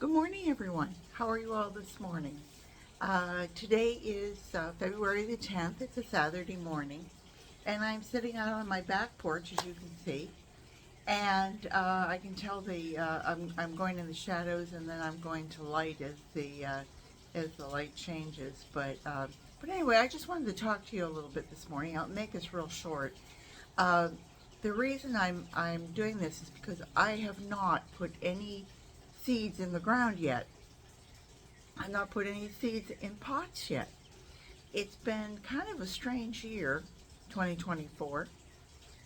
Good morning, everyone. How are you all this morning? Today is February the 10th. It's a Saturday morning, and I'm sitting out on my back porch, as you can see. And I can tell I'm going in the shadows, and then I'm going to light as the light changes. But anyway, I just wanted to talk to you a little bit this morning. I'll make this real short. Uh, the reason I'm doing this is because I have not put any seeds in the ground yet. I've not put any seeds in pots yet. It's been kind of a strange year, 2024.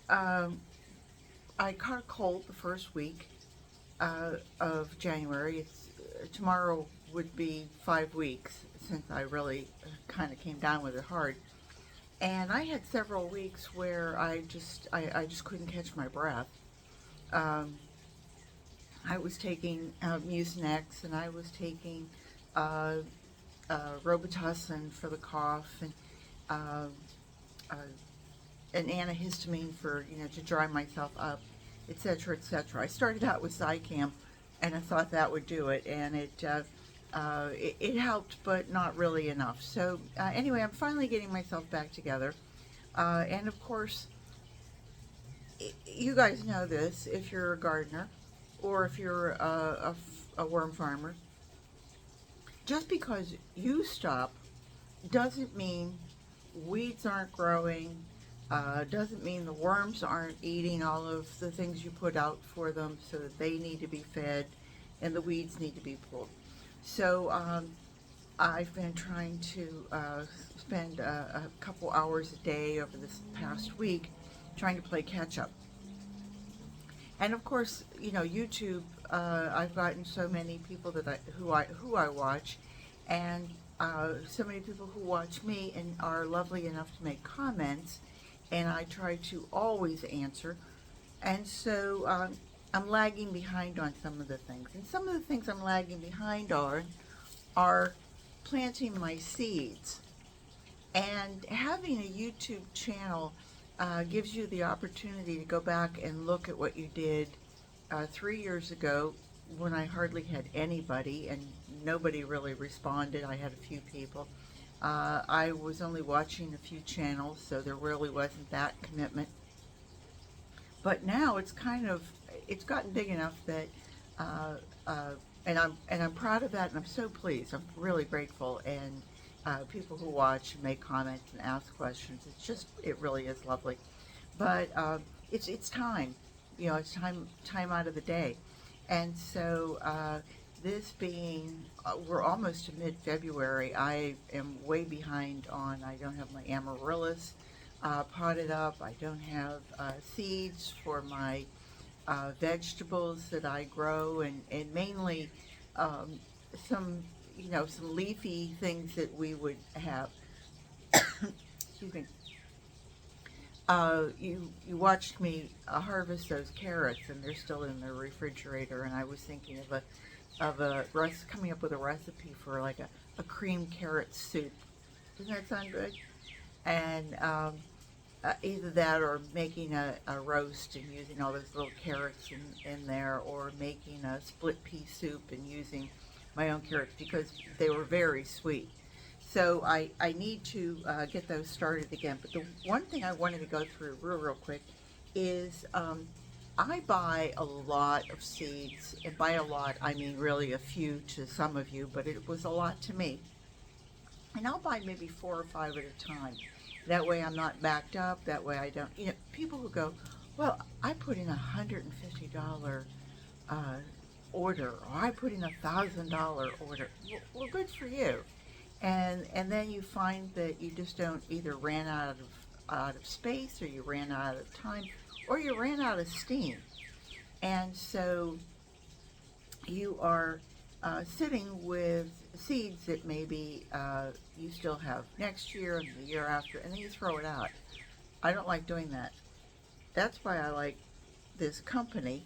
Um, I caught a cold the first week of January. Tomorrow would be 5 weeks since I really kind of came down with it hard. And I had several weeks where I just couldn't catch my breath. Um, I was taking Mucinex, and I was taking uh, Robitussin for the cough, and uh, uh, an antihistamine for to dry myself up, etc., etc. I started out with Zicam, and I thought that would do it, and it helped, but not really enough. So anyway, I'm finally getting myself back together, and of course, you guys know this if you're a gardener or if you're a worm farmer. Just because you stop doesn't mean weeds aren't growing, doesn't mean the worms aren't eating all of the things you put out for them, so that they need to be fed and the weeds need to be pulled. So I've been trying to spend a couple hours a day over this past week trying to play catch up. And of course, YouTube. I've gotten so many people who I watch, and so many people who watch me and are lovely enough to make comments, and I try to always answer. And so I'm lagging behind on some of the things, and some of the things I'm lagging behind on are planting my seeds. And having a YouTube channel gives you the opportunity to go back and look at what you did 3 years ago, when I hardly had anybody and nobody really responded. I had a few people. I was only watching a few channels, so there really wasn't that commitment. But now it's gotten big enough that uh, uh, and I'm proud of that, and I'm so pleased. I'm really grateful, and people who watch and make comments and ask questions. It really is lovely. But it's time, it's time out of the day, and so this being we're almost to mid-February. I am way behind on. I don't have my amaryllis potted up. I don't have seeds for my vegetables that I grow, and mainly um, some some leafy things that we would have. Excuse me. You watched me harvest those carrots, and they're still in the refrigerator. And I was thinking coming up with a recipe for like a cream carrot soup. Doesn't that sound good? And either that, or making a roast and using all those little carrots in there, or making a split pea soup and using my own carrots, because they were very sweet. So I need to get those started again. But the one thing I wanted to go through real quick is I buy a lot of seeds, and by a lot I mean really a few to some of you, but it was a lot to me. And I'll buy maybe 4 or 5 at a time. That way I'm not backed up. That way I don't, people who go, well, I put in $150 uh, order, or I put in $1,000 order. Well, good for you. And then you find that you just don't either ran out of space, or you ran out of time, or you ran out of steam. And so you are sitting with seeds that maybe you still have next year and the year after, and then you throw it out. I don't like doing that. That's why I like this company.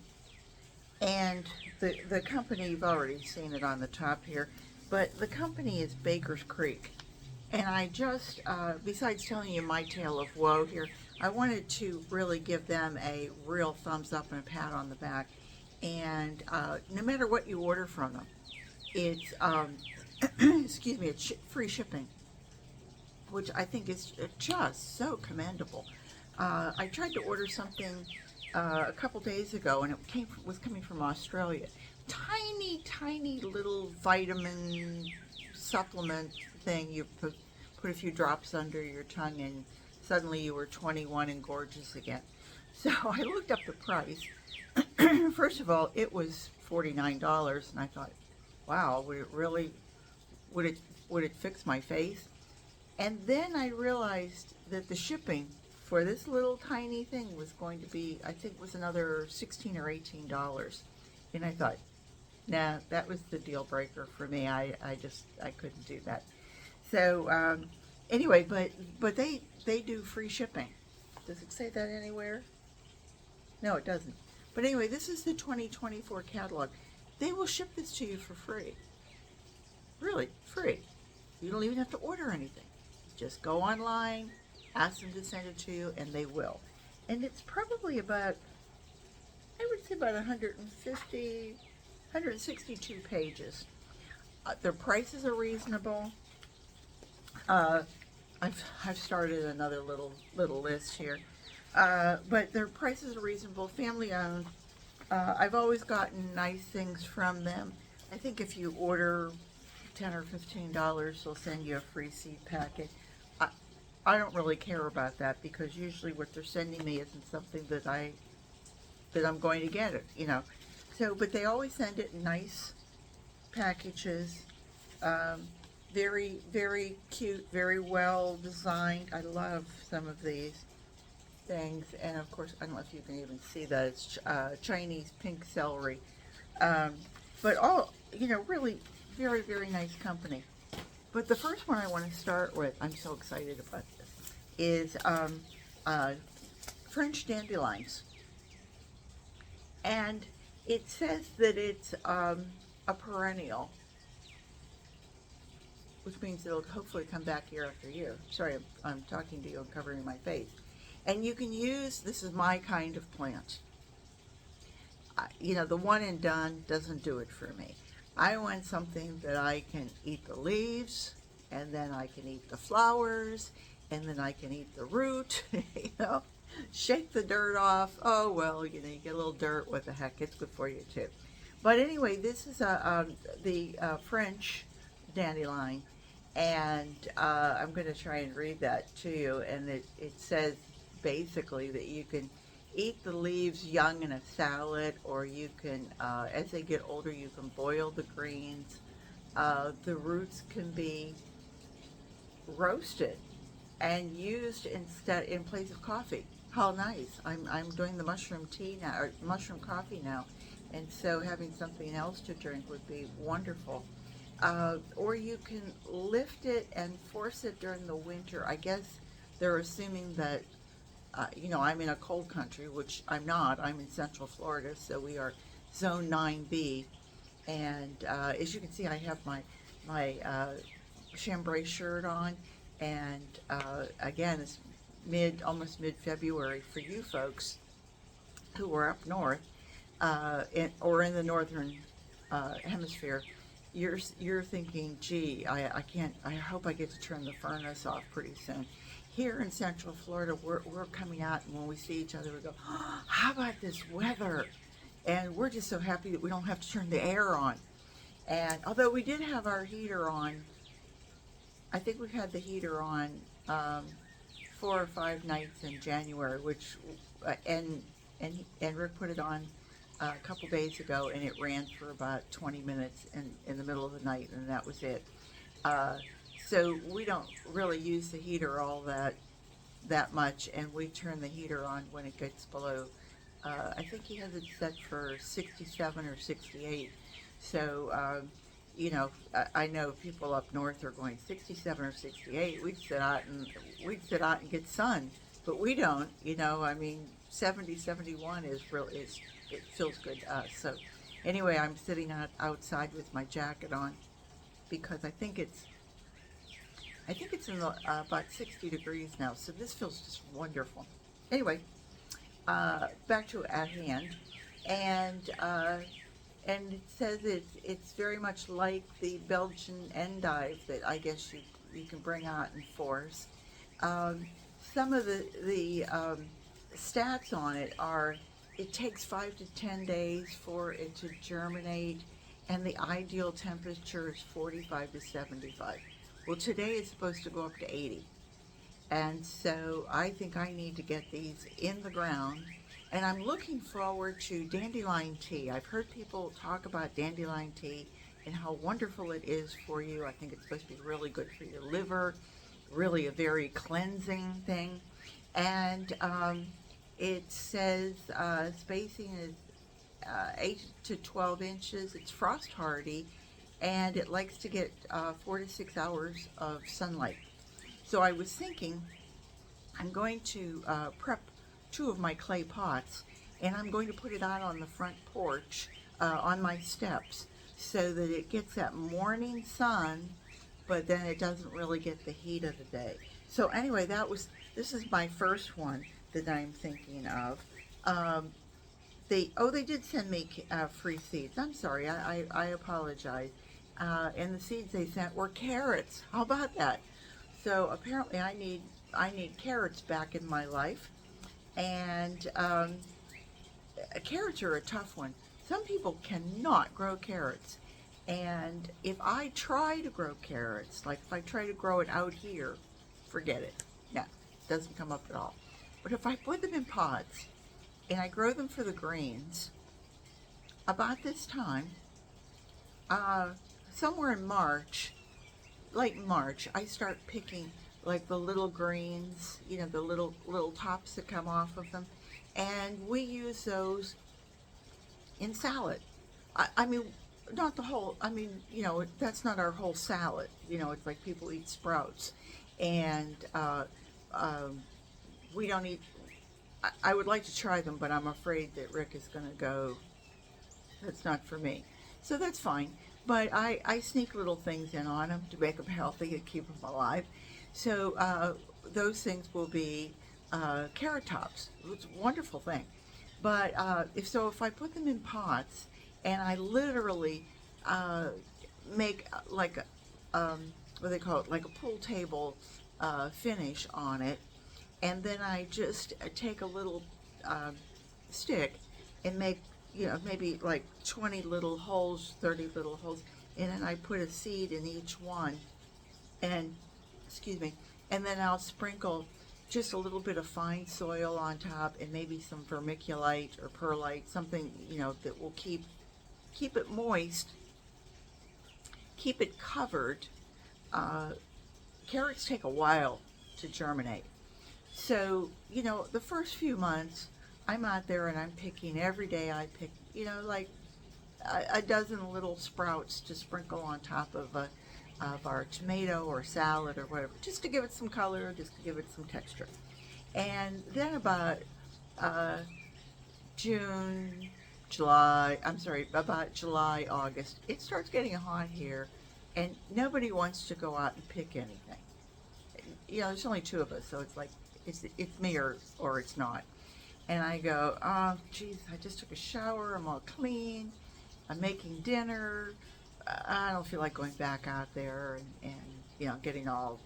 And the company, you've already seen it on the top here, but the company is Baker's Creek. And I just, besides telling you my tale of woe here, I wanted to really give them a real thumbs up and a pat on the back. And no matter what you order from them, it's excuse me, it's free shipping, which I think is just so commendable. I tried to order something a couple days ago, and it was coming from Australia. Tiny, tiny little vitamin supplement thing. You put a few drops under your tongue, and suddenly you were 21 and gorgeous again. So I looked up the price. First of all, it was $49, and I thought, wow, would it really, would it, would it fix my face? And then I realized that the shipping for this little tiny thing was going to be, I think it was another $16 or $18. And I thought, nah, that was the deal breaker for me. I couldn't do that. So anyway, but they do free shipping. Does it say that anywhere? No, it doesn't. But anyway, this is the 2024 catalog. They will ship this to you for free. Really, free. You don't even have to order anything. Just go online, ask them to send it to you, and they will. And it's probably about, I would say about 162 pages. Their prices are reasonable. I've started another little list here. But their prices are reasonable, family owned. I've always gotten nice things from them. I think if you order $10 or $15, they'll send you a free seed packet. I don't really care about that, because usually what they're sending me isn't something that I'm going to get it, you know. So, but they always send it in nice packages. Very, very cute, very well designed. I love some of these things, and of course, I don't know if you can even see that it's Chinese pink celery. But all, you know, really very, very nice company. But the first one I want to start with, I'm so excited about this, is French dandelions. And it says that it's a perennial, which means it'll hopefully come back year after year. Sorry, I'm talking to you and covering my face. And you can use, this is my kind of plant. You know, the one and done doesn't do it for me. I want something that I can eat the leaves, and then I can eat the flowers, and then I can eat the root, you know, shake the dirt off. Oh, well, you know, you get a little dirt, what the heck, it's good for you too. But anyway, this is the French dandelion, and I'm going to try and read that to you, and it says basically that you can eat the leaves young in a salad, or you can, as they get older, you can boil the greens. The roots can be roasted and used in place of coffee. How nice! I'm doing the mushroom tea now, or mushroom coffee now, and so having something else to drink would be wonderful. Or you can lift it and force it during the winter. I guess they're assuming that, you know, I'm in a cold country, which I'm not. I'm in Central Florida, so we are Zone 9B. And as you can see, I have my chambray shirt on. And again, it's almost mid-February for you folks who are up north, or in the Northern Hemisphere. You're thinking, gee, I can't, I hope I get to turn the furnace off pretty soon. Here in Central Florida, we're coming out, and when we see each other, we go, oh, how about this weather? And we're just so happy that we don't have to turn the air on. And although we did have our heater on, I think we've had the heater on 4 or 5 nights in January, which, and Rick put it on a couple days ago, and it ran for about 20 minutes in the middle of the night, and that was it. So we don't really use the heater all that much, and we turn the heater on when it gets below, I think he has it set for 67 or 68. So, you know, I know people up north are going 67 or 68. We'd sit out and get sun, but we don't. You know, I mean, 70, 71 is it feels good to us. So, anyway, I'm sitting outside with my jacket on, because I think it's in the, about 60 degrees now, so this feels just wonderful. Anyway, back to at hand, and and it says it's very much like the Belgian endive that I guess you can bring out in force. Um, some of the stats on it are it takes 5 to 10 days for it to germinate, and the ideal temperature is 45 to 75. Well, today it's supposed to go up to 80. And so I think I need to get these in the ground. And I'm looking forward to dandelion tea. I've heard people talk about dandelion tea and how wonderful it is for you. I think it's supposed to be really good for your liver, really a very cleansing thing. And it says spacing is 8 to 12 inches. It's frost hardy, and it likes to get 4 to 6 hours of sunlight. So I was thinking I'm going to prep 2 of my clay pots, and I'm going to put it out on the front porch on my steps so that it gets that morning sun, but then it doesn't really get the heat of the day. So anyway, this is my first one that I'm thinking of. They did send me free seeds. I'm sorry, I apologize. And the seeds they sent were carrots. How about that? So apparently I need carrots back in my life, and carrots are a tough one. Some people cannot grow carrots, and if I try to grow carrots, like if I try to grow it out here, forget it. No, it doesn't come up at all. But if I put them in pots and I grow them for the greens, about this time, somewhere in March, late March, I start picking like the little greens, the little tops that come off of them, and we use those in salad. I mean, not the whole. I mean, that's not our whole salad. It's like people eat sprouts, and we don't eat. I would like to try them, but I'm afraid that Rick is going to go, that's not for me. So that's fine. But I sneak little things in on them to make them healthy and keep them alive. So those things will be carrot tops. It's a wonderful thing. But if I put them in pots and I literally make like what do they call it, like a pool table finish on it, and then I just take a little stick and make maybe like 20 little holes, 30 little holes, and then I put a seed in each one, and excuse me, and then I'll sprinkle just a little bit of fine soil on top and maybe some vermiculite or perlite, something that will keep it moist, keep it covered. Carrots take a while to germinate. So, the first few months, I'm out there and I'm picking every day. I pick, like a dozen little sprouts to sprinkle on top of our tomato or salad or whatever, just to give it some color, just to give it some texture. And then about about July, August, it starts getting hot here, and nobody wants to go out and pick anything. There's only 2 of us, so it's like, it's me or it's not. And I go, oh, geez, I just took a shower, I'm all clean, I'm making dinner, I don't feel like going back out there and getting all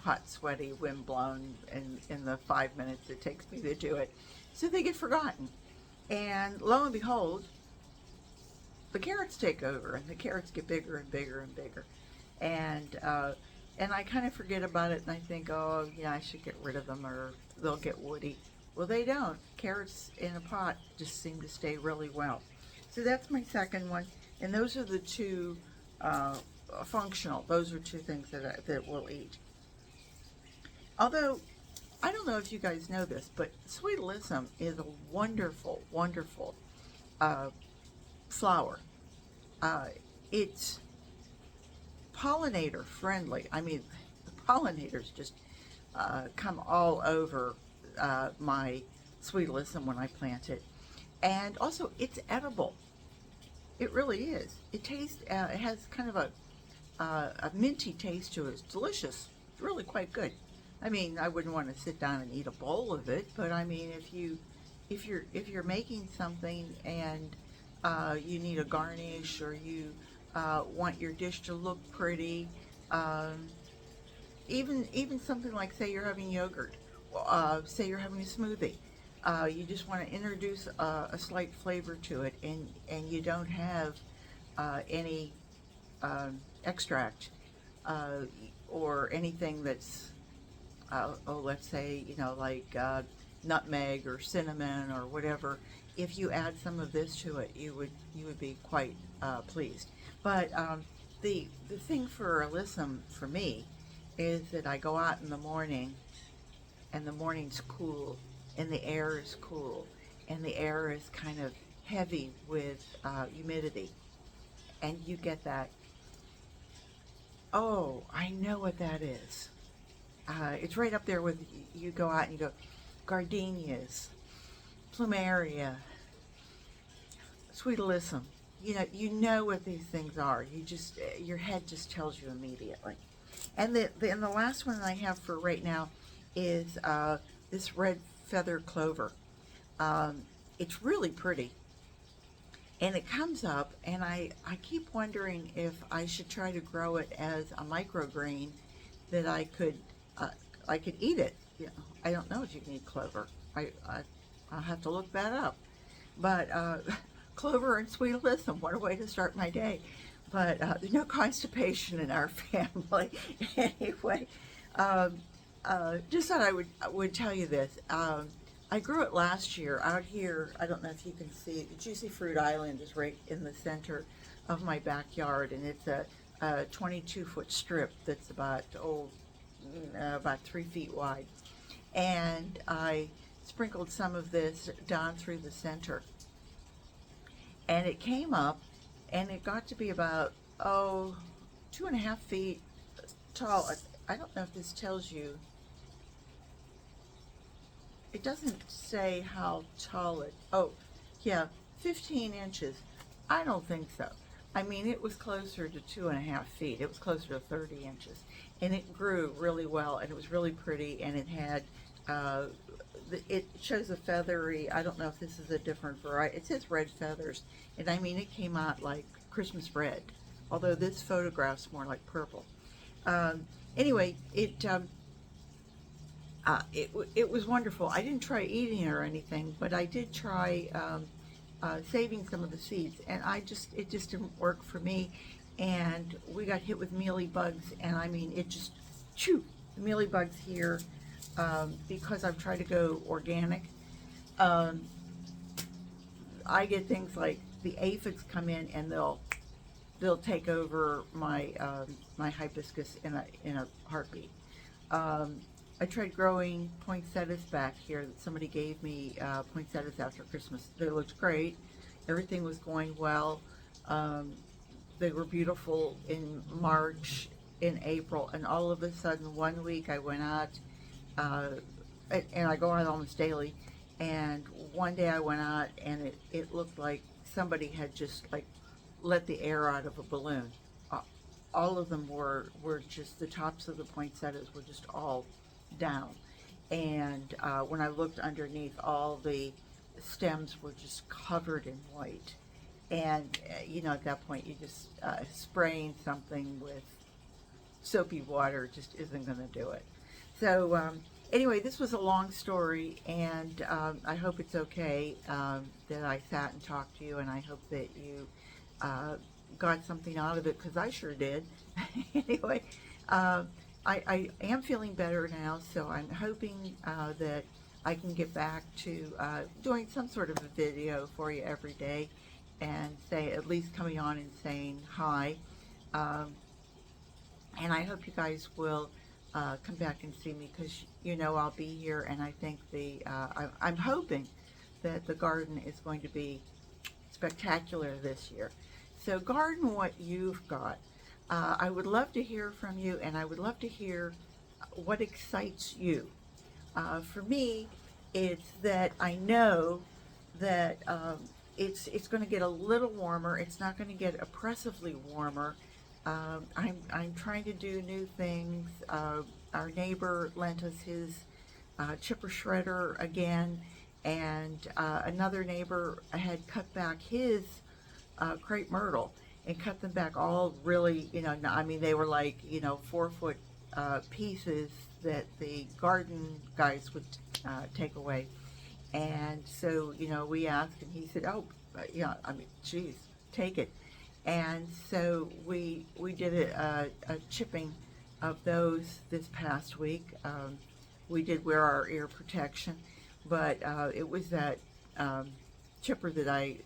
hot, sweaty, windblown in the 5 minutes it takes me to do it. So they get forgotten. And lo and behold, the carrots take over, and the carrots get bigger and bigger and bigger. And I kind of forget about it, and I think, oh, yeah, I should get rid of them, or they'll get woody. Well, they don't. Carrots in a pot just seem to stay really well. So that's my second one, and those are the 2 functional. Those are 2 things that we'll eat. Although, I don't know if you guys know this, but sweet alyssum is a wonderful, wonderful flower. It's pollinator friendly. I mean, the pollinators just come all over my sweet alyssum when I plant it. And also, it's edible. It really is. It has kind of a minty taste to it. It's delicious. It's really quite good. I mean, I wouldn't want to sit down and eat a bowl of it, but I mean, if you're making something and you need a garnish, or you want your dish to look pretty. Um, even something like, say you're having yogurt, say you're having a smoothie. You just want to introduce a slight flavor to it, and you don't have any extract uh, or anything that's let's say, like nutmeg or cinnamon or whatever. If you add some of this to it, you would be quite pleased. But the thing for Alyssum for me is that I go out in the morning, and the morning's cool, and the air is cool, and the air is kind of heavy with humidity, and you get that. Oh, I know what that is. It's right up there with, you go out and you go gardenias, plumeria, sweet alyssum. You know what these things are. You just your head just tells you immediately. And the last one that I have for right now is this red feather clover. Um, it's really pretty, and it comes up, and I keep wondering if I should try to grow it as a microgreen that uh, I could eat it. I don't know if you can eat clover. I'll have to look that up. But clover and sweet alyssum, what a way to start my day. But there's no constipation in our family. Anyway, um, just thought I would tell you this. I grew it last year out here. I don't know if you can see. Juicy Fruit Island is right in the center of my backyard, and it's a 22-foot strip that's about 3 feet wide. And I sprinkled some of this down through the center, and it came up, and it got to be about 2.5 feet tall. I don't know if this tells you. It doesn't say how tall it. Oh, yeah, 15 inches. I don't think so. I mean, it was closer to 2.5 feet. It was closer to 30 inches, and it grew really well, and it was really pretty, and it had. Uh, it shows a feathery. I don't know if this is a different variety. It says red feathers, and I mean, it came out like Christmas red, although this photograph's more like purple. Anyway, it was wonderful. I didn't try eating it or anything, but I did try saving some of the seeds, and it just didn't work for me. And we got hit with mealy bugs, and I mean, it just chew the mealy bugs here, because I've tried to go organic. Um, I get things like the aphids come in, and they'll take over my hibiscus in a heartbeat. Um, I tried growing poinsettias back here that somebody gave me, poinsettias after Christmas. They looked great. Everything was going well. Um, they were beautiful in March, in April, and all of a sudden one week I went out, uh, and I go out almost daily, and one day I went out, and it looked like somebody had just like let the air out of a balloon. Uh, all of them were just, the tops of the poinsettias were just all down. And when I looked underneath, all the stems were just covered in white. And at that point, you just spraying something with soapy water just isn't going to do it. So anyway, this was a long story, and I hope it's okay that I sat and talked to you, and I hope that you got something out of it, because I sure did. Anyway, I am feeling better now, so I'm hoping that I can get back to doing some sort of a video for you every day, and at least coming on and saying hi. Um, and I hope you guys will come back and see me, because I'll be here, and I think I'm hoping that the garden is going to be spectacular this year. So garden what you've got. I would love to hear from you, and I would love to hear what excites you. For me, it's that I know that it's going to get a little warmer. It's not going to get oppressively warmer. I'm trying to do new things. Our neighbor lent us his chipper shredder again, and another neighbor had cut back his crepe myrtle and cut them back all really, I mean, they were like, 4 foot pieces that the garden guys would take away. And so, we asked, and he said, "Oh, yeah, I mean, geez, take it." And so we did a chipping of those this past week. We did wear our ear protection, but it was that chipper that I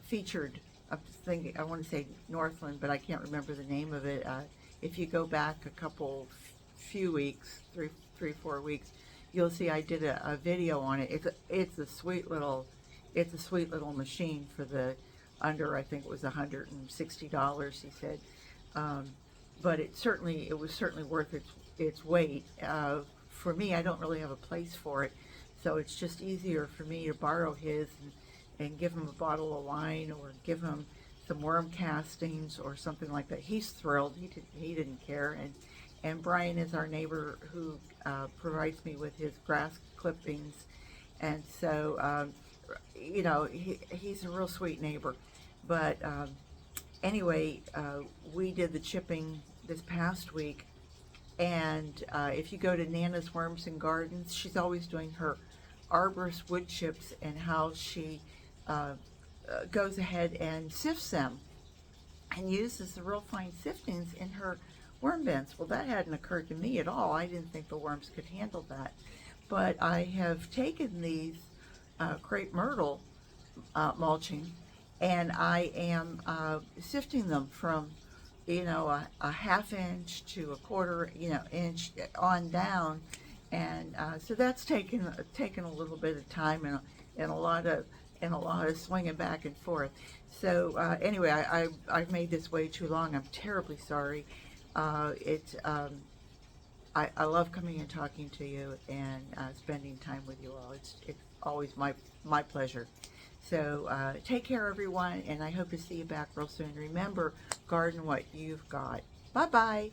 featured. I'm thinking, I want to say Northland, but I can't remember the name of it. If you go back few weeks, 4 weeks, you'll see I did a video on it. It's a sweet little machine for the under, I think it was $160, he said. But it was certainly worth its weight. For me, I don't really have a place for it, so it's just easier for me to borrow his and give him a bottle of wine or give him some worm castings or something like that. He's thrilled. He didn't care. And Brian is our neighbor who provides me with his grass clippings, and so he's a real sweet neighbor. But anyway, we did the chipping this past week, and if you go to Nana's Worms and Gardens, she's always doing her arborist wood chips and how she goes ahead and sifts them and uses the real fine siftings in her worm bins. Well, that hadn't occurred to me at all. I didn't think the worms could handle that. But I have taken these crepe myrtle mulching, and I am sifting them from a half inch to a quarter inch on down, and so that's taken a little bit of time and a lot of swinging back and forth. So anyway, I've made this way too long. I'm terribly sorry. I love coming and talking to you and spending time with you all. It's always my pleasure. So take care, everyone, and I hope to see you back real soon. Remember, garden what you've got. Bye-bye.